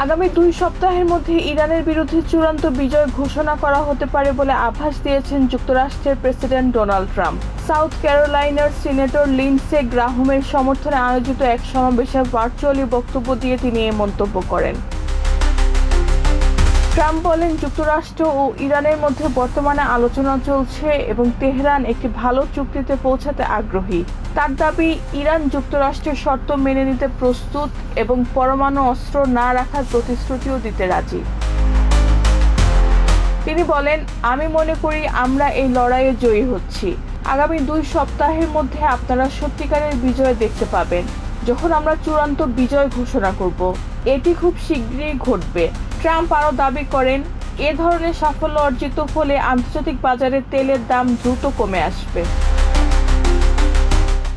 আগামী 2 সপ্তাহের মধ্যে ইরানের বিরুদ্ধে চূড়ান্ত বিজয় ঘোষণা করা হতে পারে বলে আভাস দিয়েছেন যুক্তরাষ্ট্রের প্রেসিডেন্ট ডোনাল্ড ট্রাম্প। সাউথ ক্যারোলাইনার সিনেটর লিন্ডসে গ্রাহামের সমর্থনে আয়োজিত এক সমাবেশে ভার্চুয়ালি বক্তব্য দিয়ে তিনি এই মন্তব্য করেন। ট্রাম্প বলেন, যুক্তরাষ্ট্র ও ইরানের মধ্যে বর্তমানে আলোচনা চলছে এবং তেহরান একটি ভালো চুক্তিতে পৌঁছাতে আগ্রহী। তার দাবি, ইরান যুক্তরাষ্ট্রের শর্ত মেনে নিতে প্রস্তুত এবং পরমাণু অস্ত্র না রাখার প্রতিশ্রুতিও দিতে রাজি। তিনি বলেন, আমি মনে করি আমরা এই লড়াইয়ে জয়ী হচ্ছি। আগামী 2 সপ্তাহের মধ্যে আপনারা সত্যিকারের বিজয় দেখতে পাবেন, যখন আমরা চূড়ান্ত বিজয় ঘোষণা করব। এটি খুব শীঘ্রই ঘটবে। ট্রাম্প আরও দাবি করেন, এ ধরনের সাফল্য অর্জিত হলে আন্তর্জাতিক বাজারে তেলের দাম দ্রুত কমে আসবে।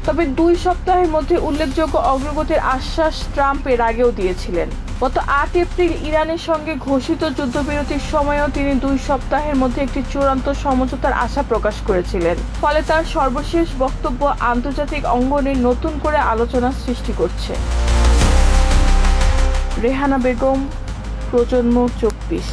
তবে 2 সপ্তাহের মধ্যে উল্লেখযোগ্য অগ্রগতির আশ্বাস ট্রাম্প এর আগেও দিয়েছিলেন। গত 8 এপ্রিল ইরানের সঙ্গে ঘোষিত যুদ্ধবিরতির সময়ও তিনি 2 সপ্তাহের মধ্যে একটি চূড়ান্ত সমঝোতার আশা প্রকাশ করেছিলেন। ফলে তার সর্বশেষ বক্তব্য আন্তর্জাতিক অঙ্গনে নতুন করে আলোচনার সৃষ্টি করছে। রেহানা বেগম, প্রজন্ম 24।